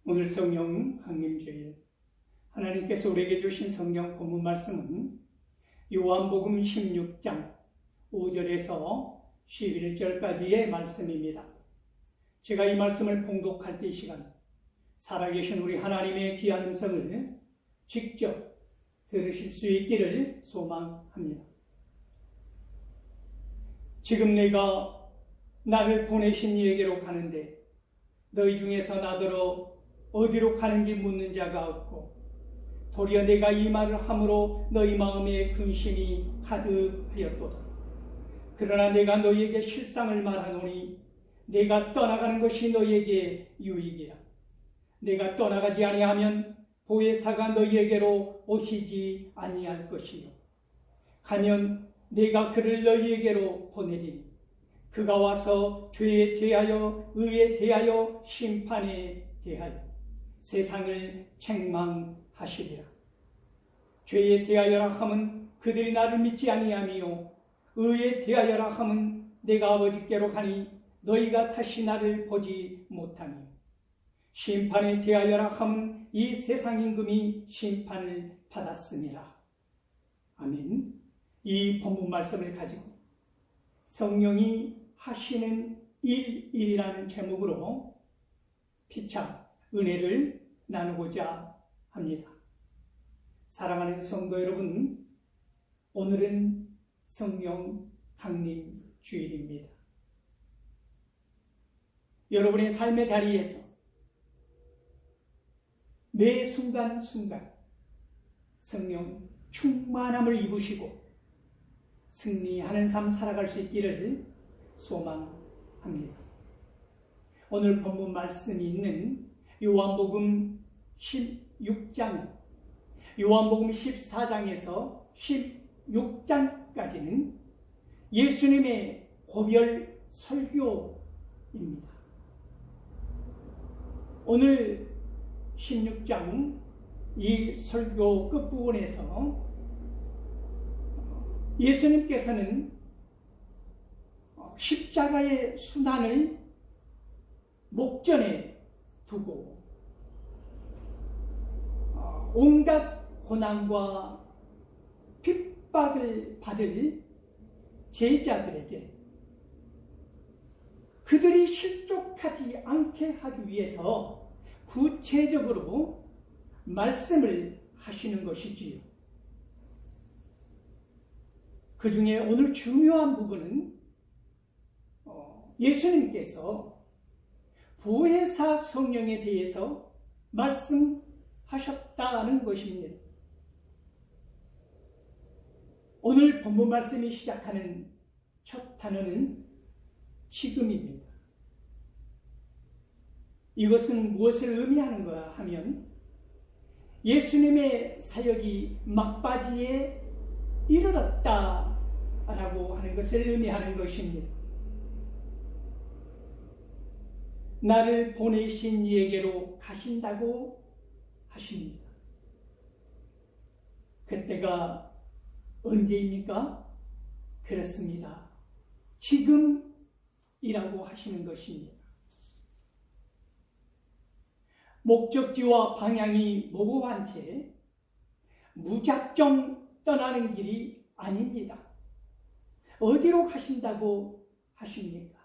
오늘 성령 강림주일 하나님께서 우리에게 주신 성경 본문 말씀은 요한복음 16장 5절에서 11절까지의 말씀입니다. 제가 이 말씀을 봉독할 때 이 시간 살아계신 우리 하나님의 귀한 음성을 직접 들으실 수 있기를 소망합니다. 지금 내가 나를 보내신 이에게로 가는데 너희 중에서 나더러 어디로 가는지 묻는 자가 없고 도리어 내가 이 말을 함으로 너희 마음에 근심이 가득하였도다. 그러나 내가 너희에게 실상을 말하노니 내가 떠나가는 것이 너희에게 유익이라. 내가 떠나가지 아니하면 보혜사가 너희에게로 오시지 아니할 것이요 가면 내가 그를 너희에게로 보내리니 그가 와서 죄에 대하여 의에 대하여 심판에 대하여 세상을 책망하시리라. 죄에 대하여라 함은 그들이 나를 믿지 아니하며 의에 대하여라 함은 내가 아버지께로 가니 너희가 다시 나를 보지 못하며 심판에 대하여라 함은 이 세상 임금이 심판을 받았음이라. 아멘. 이 본문 말씀을 가지고 성령이 하시는 일이라는 제목으로 피차 은혜를 나누고자 합니다. 사랑하는 성도 여러분, 오늘은 성령 강림 주일입니다. 여러분의 삶의 자리에서 매 순간순간 성령 충만함을 입으시고 승리하는 삶 살아갈 수 있기를 소망합니다. 오늘 본문 말씀이 있는 요한복음 16장, 요한복음 14장에서 16장까지는 예수님의 고별 설교입니다. 오늘 16장 이 설교 끝부분에서 예수님께서는 십자가의 순환을 목전에 두고 온갖 고난과 핍박을 받을 제자들에게 그들이 실족하지 않게 하기 위해서 구체적으로 말씀을 하시는 것이지요. 그 중에 오늘 중요한 부분은 예수님께서 보혜사 성령에 대해서 말씀하셨다는 것입니다. 오늘 본문 말씀이 시작하는 첫 단어는 지금입니다. 이것은 무엇을 의미하는가 하면 예수님의 사역이 막바지에 이르렀다라고 하는 것을 의미하는 것입니다. 나를 보내신 이에게로 가신다고 하십니다. 그때가 언제입니까? 그렇습니다. 지금이라고 하시는 것입니다. 목적지와 방향이 모호한 채 무작정 떠나는 길이 아닙니다. 어디로 가신다고 하십니까?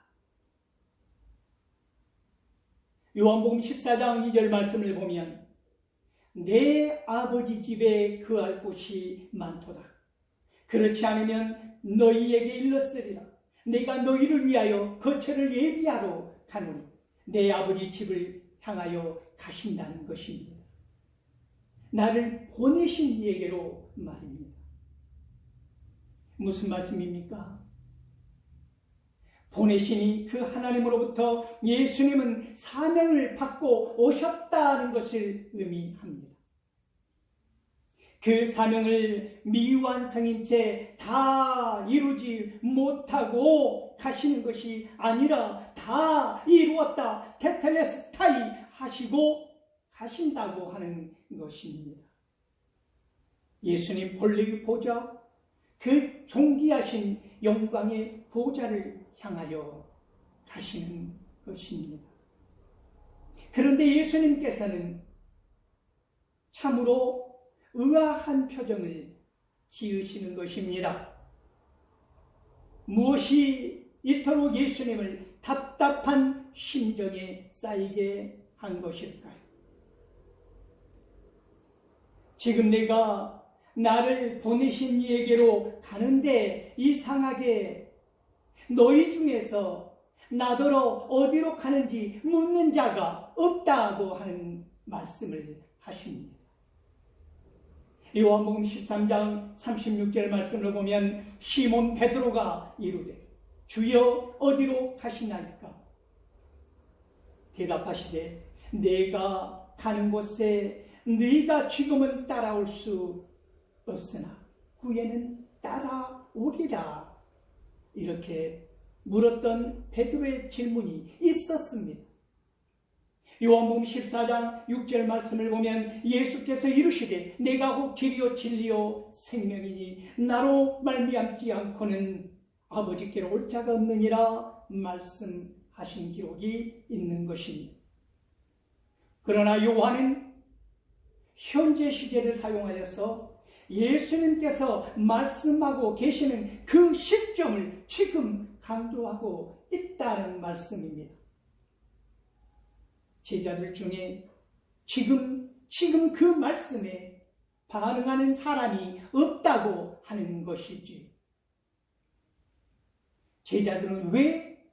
요한복음 14장 2절 말씀을 보면 내 아버지 집에 거할 곳이 많도다. 그렇지 않으면 너희에게 일렀으리라. 내가 너희를 위하여 거처를 예비하러 가노니 내 아버지 집을 향하여 가신다는 것입니다. 나를 보내신 이에게로 말입니다. 무슨 말씀입니까? 보내시니 그 하나님으로부터 예수님은 사명을 받고 오셨다는 것을 의미합니다. 그 사명을 미완성인 채 다 이루지 못하고 가시는 것이 아니라 다 이루었다, 테텔레스타이 하시고 가신다고 하는 것입니다. 예수님 본래의 보좌, 그 존귀하신 영광의 보좌를 향하여 가시는 것입니다. 그런데 예수님께서는 참으로 의아한 표정을 지으시는 것입니다. 무엇이 이토록 예수님을 답답한 심정에 쌓이게 한 것일까요? 지금 내가 나를 보내신 이에게로 가는데 이상하게 너희 중에서 나더러 어디로 가는지 묻는 자가 없다고 하는 말씀을 하십니다. 요한복음 13장 36절 말씀을 보면 시몬 베드로가 이르되 주여 어디로 가시나이까? 대답하시되 내가 가는 곳에 네가 지금은 따라올 수 없으나 후에는 따라오리라. 이렇게 물었던 베드로의 질문이 있었습니다. 요한복음 14장 6절 말씀을 보면 예수께서 이르시되 내가 곧 길이요 진리요 생명이니 나로 말미암지 않고는 아버지께로 올 자가 없느니라 말씀하신 기록이 있는 것입니다. 그러나 요한은 현재 시제를 사용하여서 예수님께서 말씀하고 계시는 그 시점을 지금 강조하고 있다는 말씀입니다. 제자들 중에 지금 그 말씀에 반응하는 사람이 없다고 하는 것이지. 제자들은 왜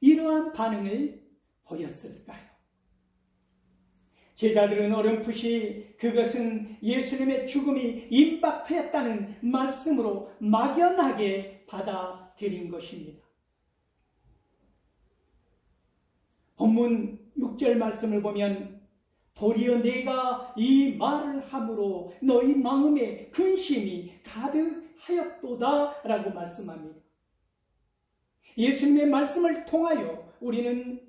이러한 반응을 보였을까요? 제자들은 어렴풋이 그것은 예수님의 죽음이 임박하였다는 말씀으로 막연하게 받아들인 것입니다. 본문 6절 말씀을 보면 도리어 내가 이 말을 함으로 너희 마음에 근심이 가득하였도다 라고 말씀합니다. 예수님의 말씀을 통하여 우리는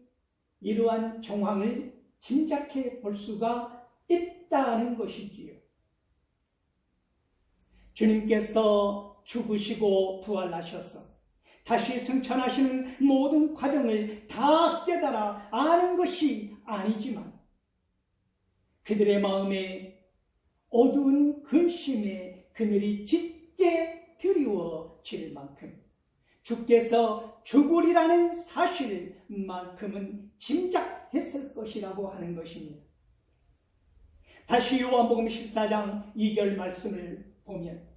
이러한 정황을 짐작해 볼 수가 있다는 것이지요. 주님께서 죽으시고 부활하셔서 다시 승천하시는 모든 과정을 다 깨달아 아는 것이 아니지만 그들의 마음에 어두운 근심의 그늘이 짙게 드리워질 만큼 주께서 죽으리라는 사실만큼은 짐작했을 것이라고 하는 것입니다. 다시 요한복음 14장 2절 말씀을 보면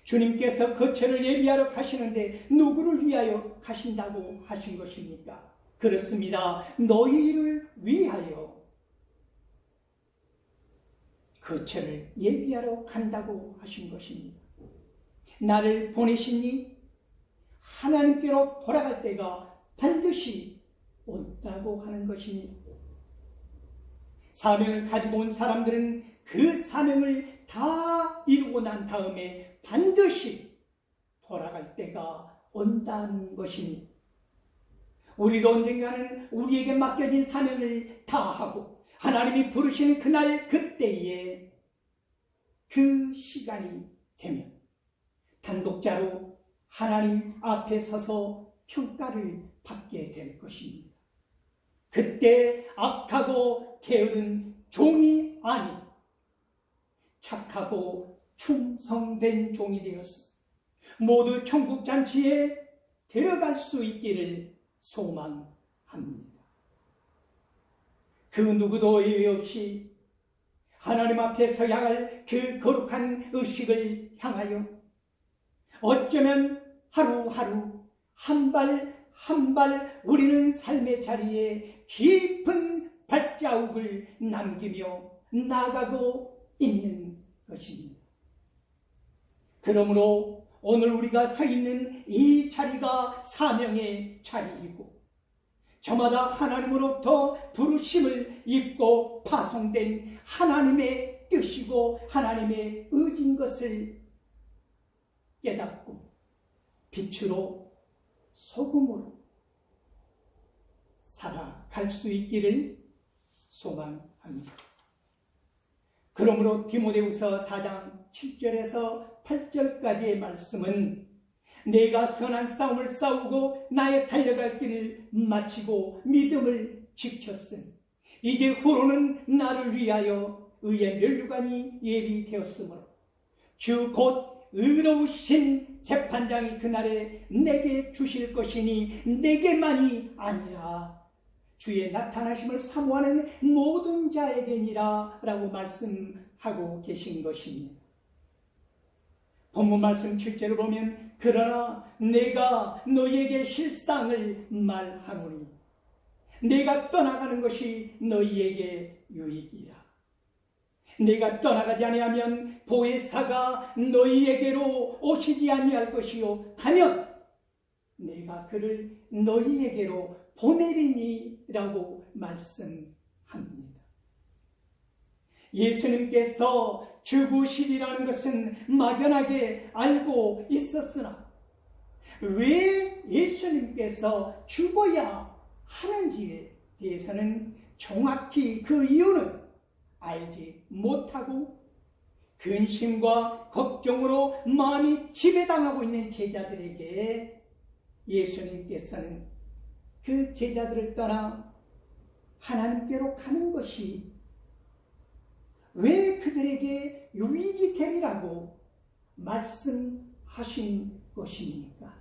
주님께서 거처를 예비하러 가시는데 누구를 위하여 가신다고 하신 것입니까? 그렇습니다. 너희를 위하여 거처를 예비하러 간다고 하신 것입니다. 나를 보내시니 하나님께로 돌아갈 때가 반드시 온다고 하는 것입니다. 사명을 가지고 온 사람들은 그 사명을 다 이루고 난 다음에 반드시 돌아갈 때가 온다는 것입니다. 우리도 언젠가는 우리에게 맡겨진 사명을 다하고 하나님이 부르시는 그날 그때에 그 시간이 되면 단독자로 하나님 앞에 서서 평가를 받게 될 것입니다. 그때 악하고 게으른 종이 아닌 착하고 충성된 종이 되어서 모두 천국 잔치에 들어갈 수 있기를 소망합니다. 그 누구도 예외 없이 하나님 앞에 서야 할 그 거룩한 의식을 향하여 어쩌면 하루하루 한 발 한 발 우리는 삶의 자리에 깊은 발자국을 남기며 나아가고 있는 것입니다. 그러므로 오늘 우리가 서 있는 이 자리가 사명의 자리이고 저마다 하나님으로부터 부르심을 입고 파송된 하나님의 뜻이고 하나님의 의지인 것을 깨닫고 빛으로 소금으로 살아갈 수 있기를 소망합니다. 그러므로 디모데후서 4장 7절에서 8절까지의 말씀은 내가 선한 싸움을 싸우고 나의 달려갈 길을 마치고 믿음을 지켰음 이제 후로는 나를 위하여 의의 면류관이 예비되었으므로 주 곧 의로우신 재판장이 그날에 내게 주실 것이니 내게만이 아니라 주의 나타나심을 사모하는 모든 자에게니라 라고 말씀하고 계신 것입니다. 본문 말씀 7절을 보면 그러나 내가 너희에게 실상을 말하노니 내가 떠나가는 것이 너희에게 유익이라. 내가 떠나가지 아니하면 보혜사가 너희에게로 오시지 아니할 것이요 가면 내가 그를 너희에게로 보내리니라고 말씀합니다. 예수님께서 죽으시리라는 것은 막연하게 알고 있었으나 왜 예수님께서 죽어야 하는지에 대해서는 정확히 그 이유는 알지 못하고 근심과 걱정으로 마음이 지배당하고 있는 제자들에게 예수님께서는 그 제자들을 떠나 하나님께로 가는 것이 왜 그들에게 유익이 되리라고 말씀하신 것입니까?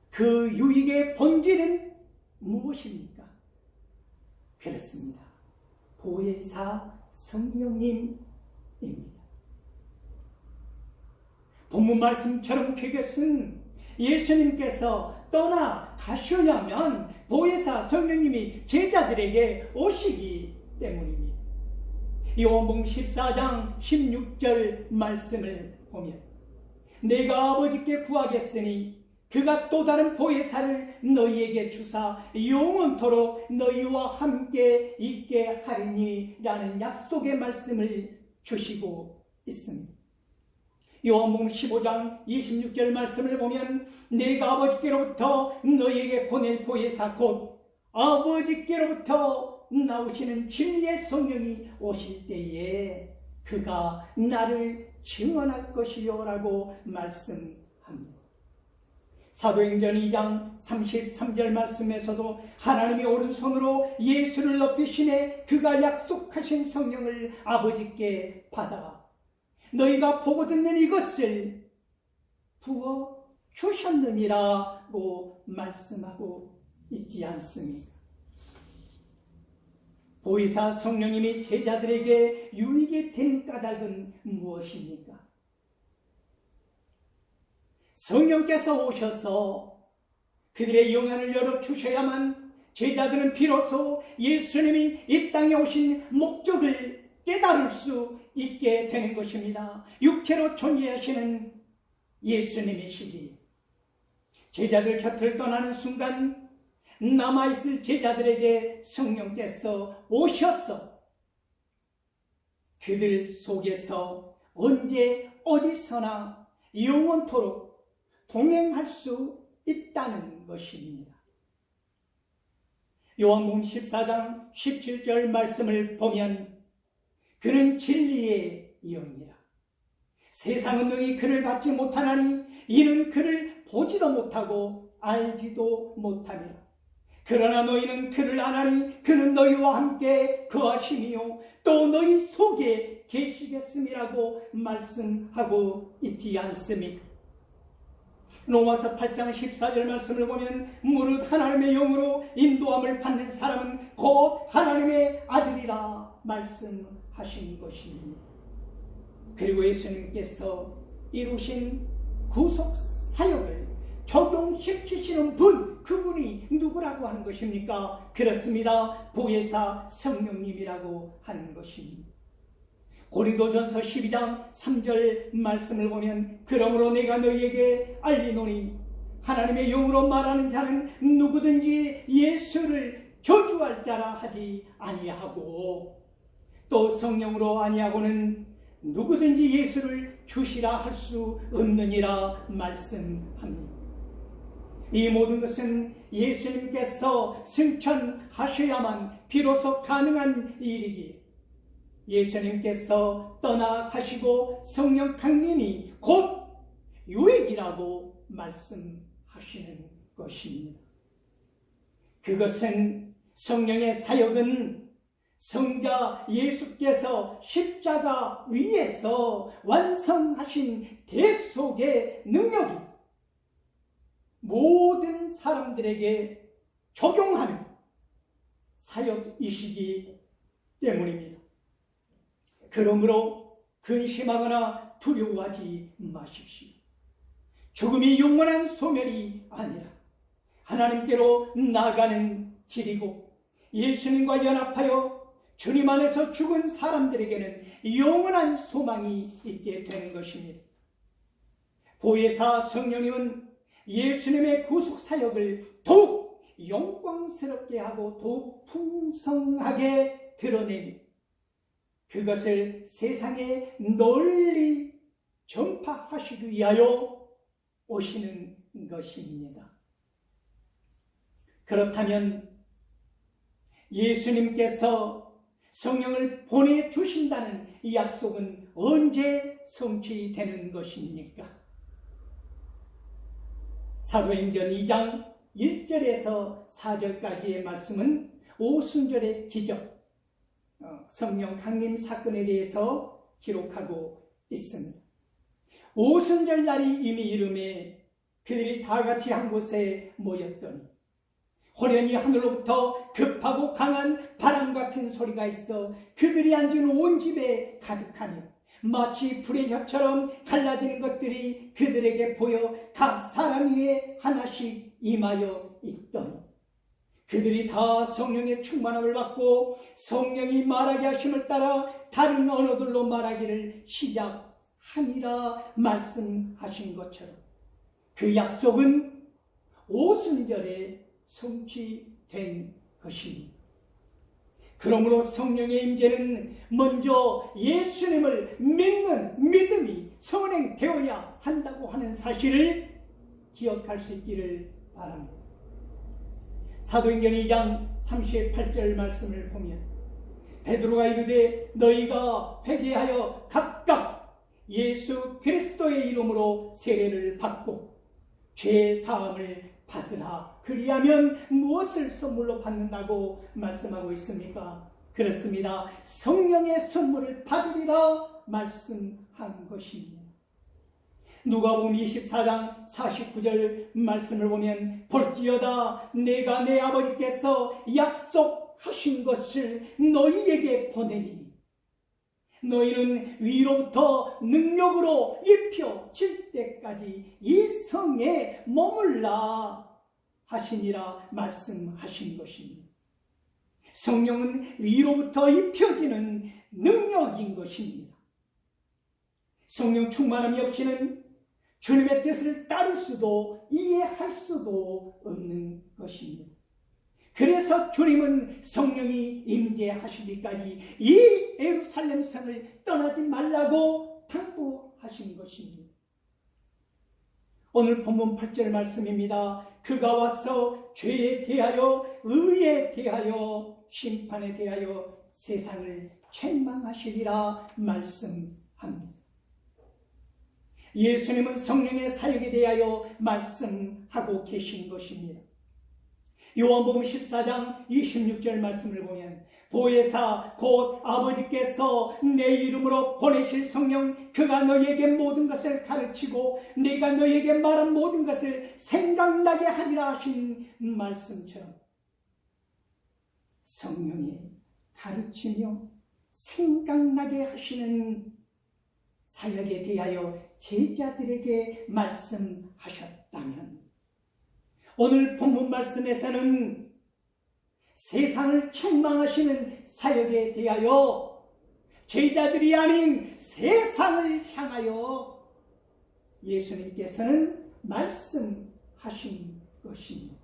그 유익의 본질은 무엇입니까? 그렇습니다. 보혜사 성령님입니다. 본문 말씀처럼 그것은 예수님께서 떠나가셔야만 보혜사 성령님이 제자들에게 오시기 때문입니다. 요한복음 14장 16절 말씀을 보면 내가 아버지께 구하겠으니 그가 또 다른 보혜사를 너희에게 주사 영원토록 너희와 함께 있게 하리니 라는 약속의 말씀을 주시고 있습니다. 요한복음 15장 26절 말씀을 보면 내가 아버지께로부터 너희에게 보낼 보혜사 곧 아버지께로부터 나오시는 진리의 성령이 오실 때에 그가 나를 증언할 것이요 라고 말씀합니다. 사도행전 2장 33절 말씀에서도 하나님이 오른손으로 예수를 높이시네 그가 약속하신 성령을 아버지께 받아 너희가 보고 듣는 이것을 부어 주셨느니라고 말씀하고 있지 않습니까? 보혜사 성령님이 제자들에게 유익이 된 까닭은 무엇입니까? 성령께서 오셔서 그들의 영안을 열어주셔야만 제자들은 비로소 예수님이 이 땅에 오신 목적을 깨달을 수 있게 되는 것입니다. 육체로 존재하시는 예수님이시기 제자들 곁을 떠나는 순간 남아있을 제자들에게 성령께서 오셔서 그들 속에서 언제 어디서나 영원토록 동행할 수 있다는 것입니다. 요한복음 14장 17절 말씀을 보면 그는 진리의 영이라 세상은 능히 그를 받지 못하나니 이는 그를 보지도 못하고 알지도 못하며 그러나 너희는 그를 아나니 그는 너희와 함께 거하시니요 또 너희 속에 계시겠음이라고 말씀하고 있지 않습니까? 로마서 8장 14절 말씀을 보면 무릇 하나님의 영으로 인도함을 받는 사람은 곧 하나님의 아들이라 말씀하신 것입니다. 그리고 예수님께서 이루신 구속 사역을 적용시키시는 분, 그분이 누구라고 하는 것입니까? 그렇습니다. 보혜사 성령님이라고 하는 것입니다. 고린도전서 12장 3절 말씀을 보면 그러므로 내가 너희에게 알리노니 하나님의 영으로 말하는 자는 누구든지 예수를 저주할 자라 하지 아니하고 또 성령으로 아니하고는 누구든지 예수를 주시라 할 수 없느니라 말씀합니다. 이 모든 것은 예수님께서 승천하셔야만 비로소 가능한 일이기에 예수님께서 떠나가시고 성령 강림이 곧 유익이라고 말씀하시는 것입니다. 그것은 성령의 사역은 성자 예수께서 십자가 위에서 완성하신 대속의 능력이 모든 사람들에게 적용하는 사역이시기 때문입니다. 그러므로 근심하거나 두려워하지 마십시오. 죽음이 영원한 소멸이 아니라 하나님께로 나가는 길이고, 예수님과 연합하여 주님 안에서 죽은 사람들에게는 영원한 소망이 있게 되는 것입니다. 보혜사 성령님은 예수님의 구속 사역을 더욱 영광스럽게 하고 더욱 풍성하게 드러내며 그것을 세상에 널리 전파하시기 위하여 오시는 것입니다. 그렇다면 예수님께서 성령을 보내주신다는 이 약속은 언제 성취되는 것입니까? 사도행전 2장 1절에서 4절까지의 말씀은 오순절의 기적, 성령 강림 사건에 대해서 기록하고 있습니다. 오순절 날이 이미 이름에 그들이 다 같이 한 곳에 모였더니 호련히 하늘로부터 급하고 강한 바람 같은 소리가 있어 그들이 앉은 온 집에 가득하며 마치 불의 혀처럼 갈라지는 것들이 그들에게 보여 각 사람 위에 하나씩 임하여 있더니 그들이 다 성령의 충만함을 받고 성령이 말하게 하심을 따라 다른 언어들로 말하기를 시작하니라 말씀하신 것처럼 그 약속은 오순절에 성취된 것입니다. 그러므로 성령의 임재는 먼저 예수님을 믿는 믿음이 선행되어야 한다고 하는 사실을 기억할 수 있기를 바랍니다. 사도행전 2장 38절 말씀을 보면 베드로가 이르되 너희가 회개하여 각각 예수 그리스도의 이름으로 세례를 받고 죄 사함을 받으라. 그리하면 무엇을 선물로 받는다고 말씀하고 있습니까? 그렇습니다. 성령의 선물을 받으리라 말씀한 것입니다. 누가복음 24장 49절 말씀을 보면 볼지어다 내가 내 아버지께서 약속하신 것을 너희에게 보내리니 너희는 위로부터 능력으로 입혀질 때까지 이 성에 머물라 하시니라 말씀하신 것입니다. 성령은 위로부터 입혀지는 능력인 것입니다. 성령 충만함이 없이는 주님의 뜻을 따를 수도 이해할 수도 없는 것입니다. 그래서 주님은 성령이 임재하시기까지 이 예루살렘 성을 떠나지 말라고 당부하신 것입니다. 오늘 본문 8절 말씀입니다. 그가 와서 죄에 대하여 의에 대하여 심판에 대하여 세상을 책망하시리라 말씀합니다. 예수님은 성령의 사역에 대하여 말씀하고 계신 것입니다. 요한복음 14장 26절 말씀을 보면 보혜사 곧 아버지께서 내 이름으로 보내실 성령 그가 너희에게 모든 것을 가르치고 내가 너희에게 말한 모든 것을 생각나게 하리라 하신 말씀처럼 성령이 가르치며 생각나게 하시는 사역에 대하여 제자들에게 말씀하셨다면 오늘 본문 말씀에서는 세상을 책망하시는 사역에 대하여 제자들이 아닌 세상을 향하여 예수님께서는 말씀하신 것입니다.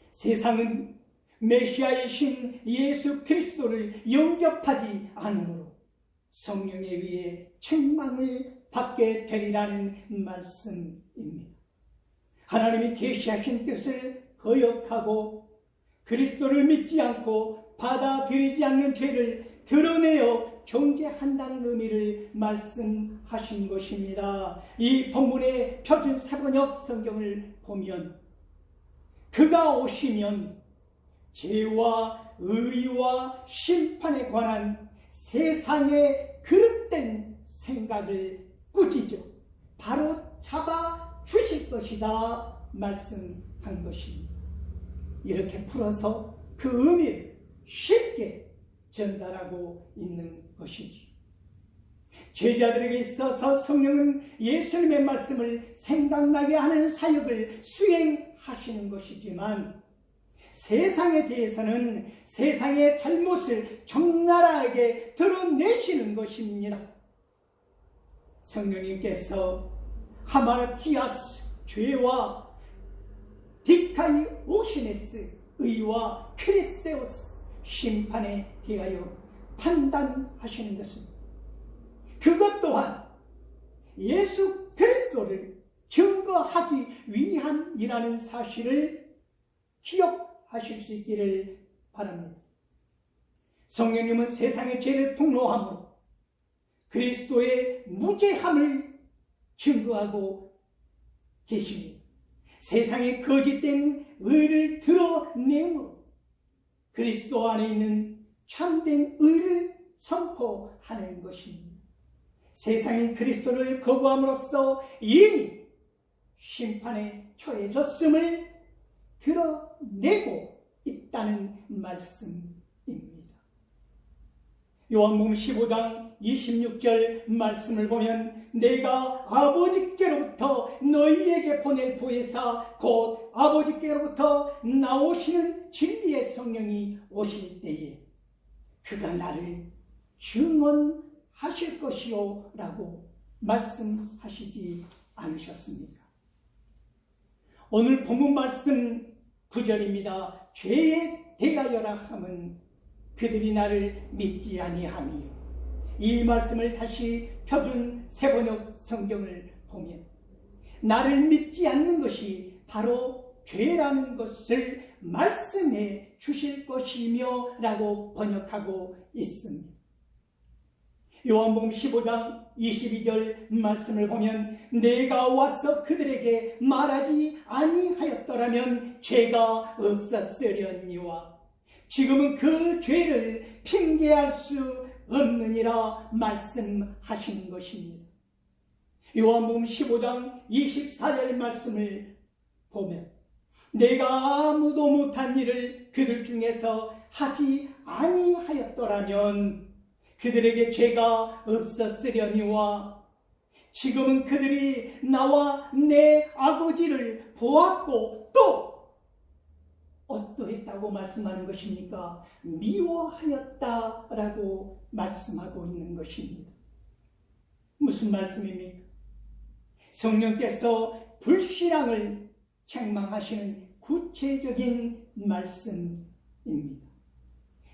세상은 메시아이신 예수 그리스도를 영접하지 않으므로 성령에 의해 책망을 받게 되리라는 말씀입니다. 하나님이 계시하신 뜻을 거역하고 그리스도를 믿지 않고 받아들이지 않는 죄를 드러내어 정죄한다는 의미를 말씀하신 것입니다. 이 본문의 표준 사번역 성경을 보면 그가 오시면 죄와 의와 심판에 관한 세상의 그릇된 생각을 꾸짖어 바로 잡아 주실 것이다 말씀한 것입니다. 이렇게 풀어서 그 의미를 쉽게 전달하고 있는 것이지. 제자들에게 있어서 성령은 예수님의 말씀을 생각나게 하는 사역을 수행하시는 것이지만 세상에 대해서는 세상의 잘못을 적나라하게 드러내시는 것입니다. 성령님께서 하마르티아스 죄와 디카이오시네스 의와 크리세오스 심판에 대하여 판단하시는 것은 그것 또한 예수 그리스도를 증거하기 위함이라는 사실을 기억하실 수 있기를 바랍니다. 성령님은 세상의 죄를 폭로함으로 그리스도의 무죄함을 증거하고 계십니다. 세상의 거짓된 의를 드러내므로 그리스도 안에 있는 참된 의를 선포하는 것입니다. 세상이 그리스도를 거부함으로써 이미 심판에 처해졌음을 드러내고 있다는 말씀입니다. 요한복음 15장 26절 말씀을 보면 내가 아버지께로부터 너희에게 보낼 보혜사 곧 아버지께로부터 나오시는 진리의 성령이 오실 때에 그가 나를 증언하실 것이요 라고 말씀하시지 않으셨습니까? 오늘 본문 말씀 9절입니다. 죄에 대하여라 함은 그들이 나를 믿지 아니하며 이 말씀을 다시 표준 세번역 성경을 보면 나를 믿지 않는 것이 바로 죄라는 것을 말씀해 주실 것이며 라고 번역하고 있습니다. 요한복음 15장 22절 말씀을 보면 내가 와서 그들에게 말하지 아니하였더라면 죄가 없었으려니와 지금은 그 죄를 핑계할 수 없느니라 말씀하신 것입니다. 요한복음 15장 24절 말씀을 보면 내가 아무도 못한 일을 그들 중에서 하지 아니하였더라면 그들에게 죄가 없었으려니와 지금은 그들이 나와 내 아버지를 보았고 또 어떠했다고 말씀하는 것입니까? 미워하였다라고 말씀하고 있는 것입니다. 무슨 말씀입니까? 성령께서 불신앙을 책망하시는 구체적인 말씀입니다.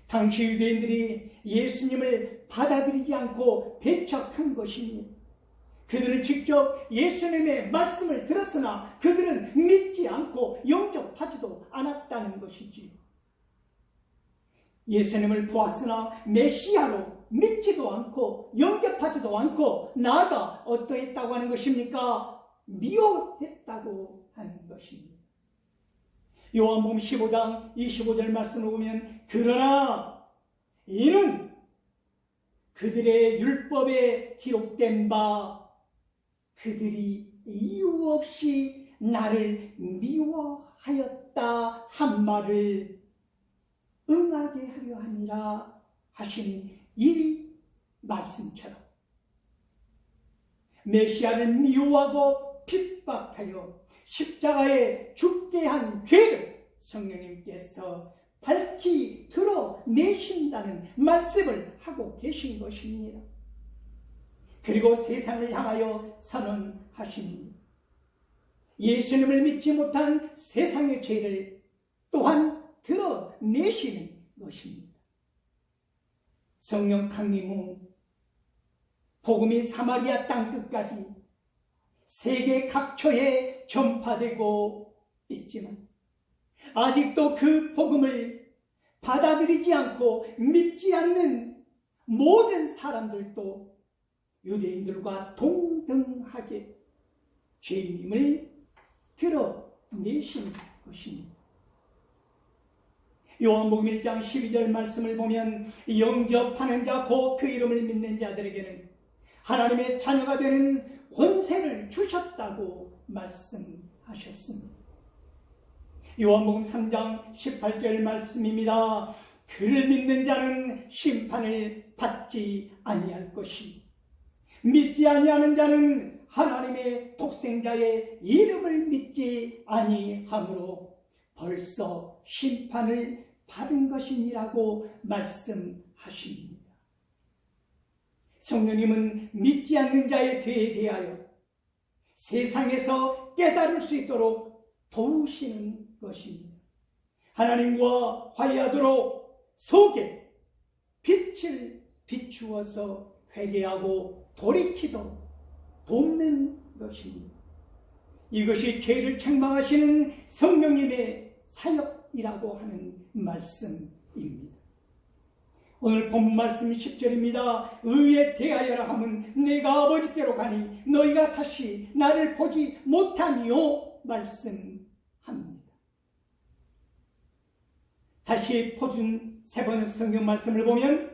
당시 유대인들이 예수님을 받아들이지 않고 배척한 것입니다. 그들은 직접 예수님의 말씀을 들었으나 그들은 믿지 않고 영접하지도 않았다는 것이지요. 예수님을 보았으나 메시아로 믿지도 않고 영접하지도 않고 나아가 어떠했다고 하는 것입니까? 미워했다고 하는 것입니다. 요한복음 15장 25절 말씀을 보면 그러나 이는 그들의 율법에 기록된 바 그들이 이유 없이 나를 미워하였다 한 말을 응하게 하려 함이라 하신 이 말씀처럼 메시아를 미워하고 핍박하여 십자가에 죽게 한 죄를 성령님께서 밝히 드러내신다는 말씀을 하고 계신 것입니다. 그리고 세상을 향하여 선언하십니다. 예수님을 믿지 못한 세상의 죄를 또한 드러내시는 것입니다. 성령 강림 후 복음이 사마리아 땅끝까지 세계 각처에 전파되고 있지만 아직도 그 복음을 받아들이지 않고 믿지 않는 모든 사람들도 유대인들과 동등하게 죄인임을 드러내신 것입니다. 요한복음 1장 12절 말씀을 보면 영접하는 자 곧 그 이름을 믿는 자들에게는 하나님의 자녀가 되는 권세를 주셨다고 말씀하셨습니다. 요한복음 3장 18절 말씀입니다. 그를 믿는 자는 심판을 받지 아니할 것이, 믿지 아니하는 자는 하나님의 독생자의 이름을 믿지 아니하므로 벌써 심판을 받은 것이니라고 말씀하십니다. 성령님은 믿지 않는 자에 대하여 세상에서 깨달을 수 있도록 도우시는 것입니다. 하나님과 화해하도록 속에 빛을 비추어서 회개하고 돌이키도록 돕는 것입니다. 이것이 죄를 책망하시는 성령님의 사역이라고 하는 말씀입니다. 오늘 본문 말씀 10절입니다. 의에 대하여라 함은 내가 아버지께로 가니 너희가 다시 나를 보지 못하니요 말씀합니다. 다시 포준 세번역 성경 말씀을 보면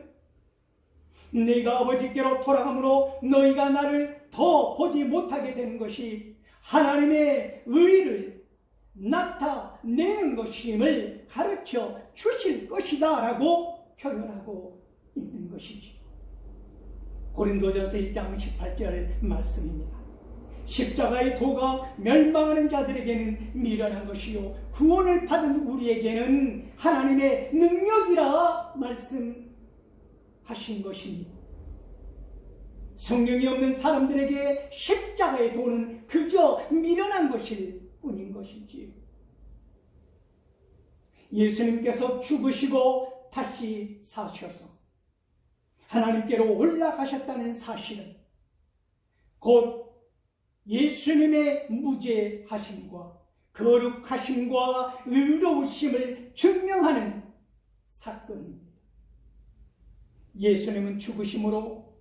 내가 아버지께로 돌아가므로 너희가 나를 더 보지 못하게 되는 것이 하나님의 의를 나타내는 것임을 가르쳐 주실 것이다 라고 표현하고 있는 것이죠. 고린도전서 1장 18절 말씀입니다. 십자가의 도가 멸망하는 자들에게는 미련한 것이요 구원을 받은 우리에게는 하나님의 능력이라 말씀하신 것입니다. 성령이 없는 사람들에게 십자가의 도는 그저 미련한 것일 뿐인 것이지요. 예수님께서 죽으시고 다시 사셔서 하나님께로 올라가셨다는 사실은 곧 예수님의 무죄하심과 거룩하심과 의로우심을 증명하는 사건입니다. 예수님은 죽으심으로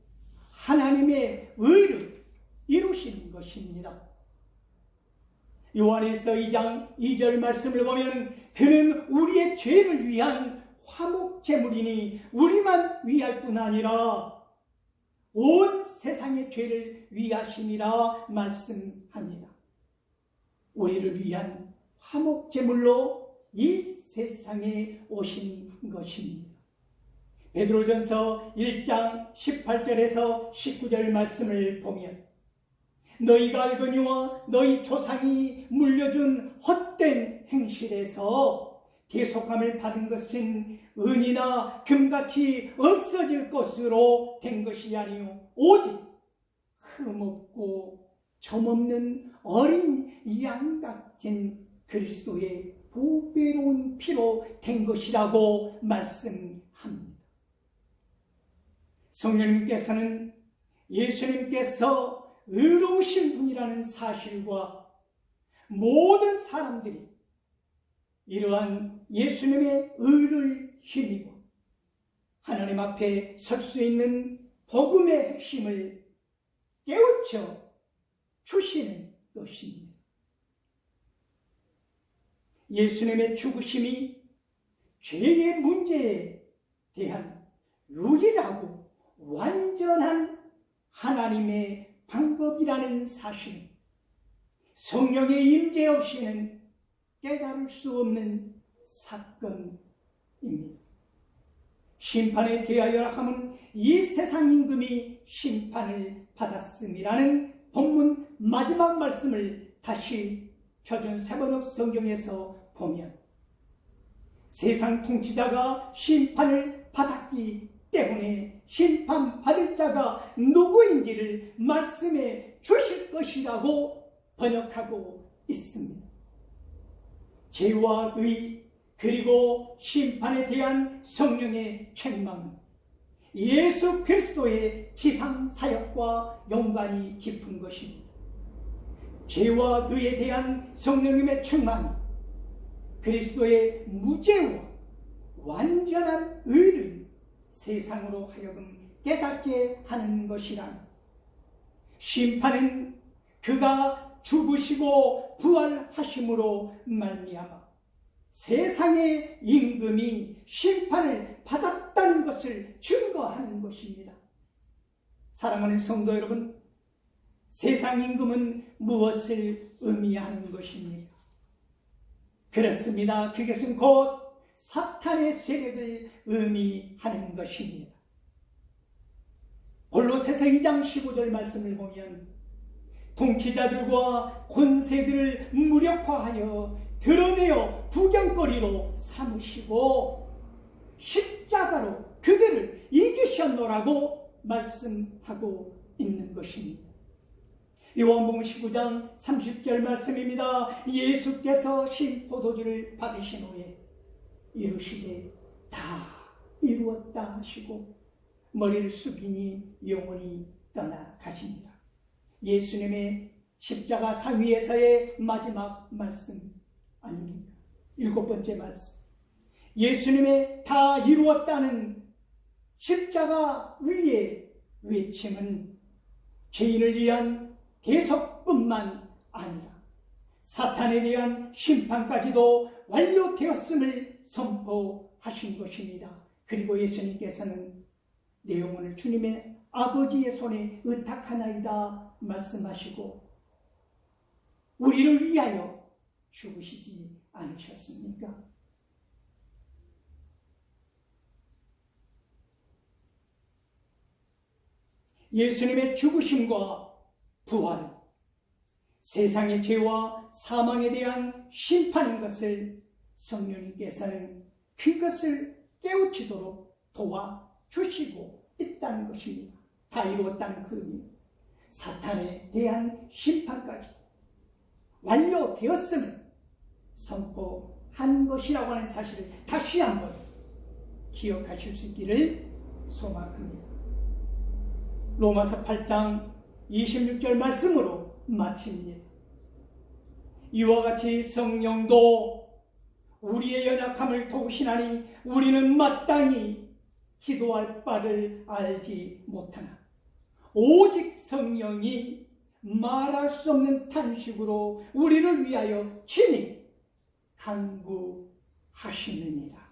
하나님의 의를 이루신 것입니다. 요한일서 2장 2절 말씀을 보면 그는 우리의 죄를 위한 화목제물이니 우리만 위할 뿐 아니라 온 세상의 죄를 위하심이라 말씀합니다. 우리를 위한 화목제물로 이 세상에 오신 것입니다. 베드로전서 1장 18절에서 19절 말씀을 보면 너희가 알거니와 너희 조상이 물려준 헛된 행실에서 대속함을 받은 것은 은이나 금같이 없어질 것으로 된 것이 아니요 오직 흠없고 점없는 어린 양 같은 그리스도의 보배로운 피로 된 것이라고 말씀합니다. 성령님께서는 예수님께서 의로우신 분이라는 사실과 모든 사람들이 이러한 예수님의 의를 힘입어 하나님 앞에 설 수 있는 복음의 핵심을 깨우쳐 주시는 것입니다. 예수님의 죽으심이 죄의 문제에 대한 유일하고 완전한 하나님의 방법이라는 사실은 성령의 임재 없이는 깨달을 수 없는 사건입니다. 심판에 대하여라 함은 이 세상 임금이 심판을 받았음이라는 본문 마지막 말씀을 다시 표준 세번역 성경에서 보면 세상 통치자가 심판을 받았기 때문에 심판받을 자가 누구인지를 말씀해 주실 것이라고 번역하고 있습니다. 죄와 의 그리고 심판에 대한 성령의 책망은 예수 그리스도의 지상 사역과 연관이 깊은 것입니다. 죄와 의에 대한 성령님의 책망이 그리스도의 무죄와 완전한 의를 세상으로 하여금 깨닫게 하는 것이라. 심판은 그가 죽으시고 부활하심으로 말미암아 세상의 임금이 심판을 받았다는 것을 증거하는 것입니다. 사랑하는 성도 여러분, 세상 임금은 무엇을 의미하는 것입니까? 그렇습니다. 그것은 곧 사탄의 세력을 의미하는 것입니다. 골로새서 2장 15절 말씀을 보면 통치자들과 권세들을 무력화하여 드러내어 구경거리로 삼으시고 십자가로 그들을 이기셨노라고 말씀하고 있는 것입니다. 요한복음 19장 30절 말씀입니다. 예수께서 신 포도주를 받으신 후에 이르시되 다 이루었다 하시고 머리를 숙이니 영원히 떠나가십니다. 예수님의 십자가 상위에서의 마지막 말씀 아닙니까? 7번째 말씀. 예수님의 다 이루었다는 십자가 위의 외침은 죄인을 위한 대속뿐만 아니라 사탄에 대한 심판까지도 완료되었음을 선포하신 것입니다. 그리고 예수님께서는 내 영혼을 주님의 아버지의 손에 의탁하나이다 말씀하시고 우리를 위하여 죽으시지 않으셨습니까? 예수님의 죽으심과 부활은 세상의 죄와 사망에 대한 심판인 것을 성령님께서는 그것을 깨우치도록 도와주시고 있다는 것입니다. 다 이루었다는 그 의미, 사탄에 대한 심판까지 완료되었음을 선포한 것이라고 하는 사실을 다시 한번 기억하실 수 있기를 소망합니다. 로마서 8장 26절 말씀으로 마칩니다. 이와 같이 성령도 우리의 연약함을 도우시나니 우리는 마땅히 기도할 바를 알지 못하나 오직 성령이 말할 수 없는 탄식으로 우리를 위하여 친히 간구하시느니라.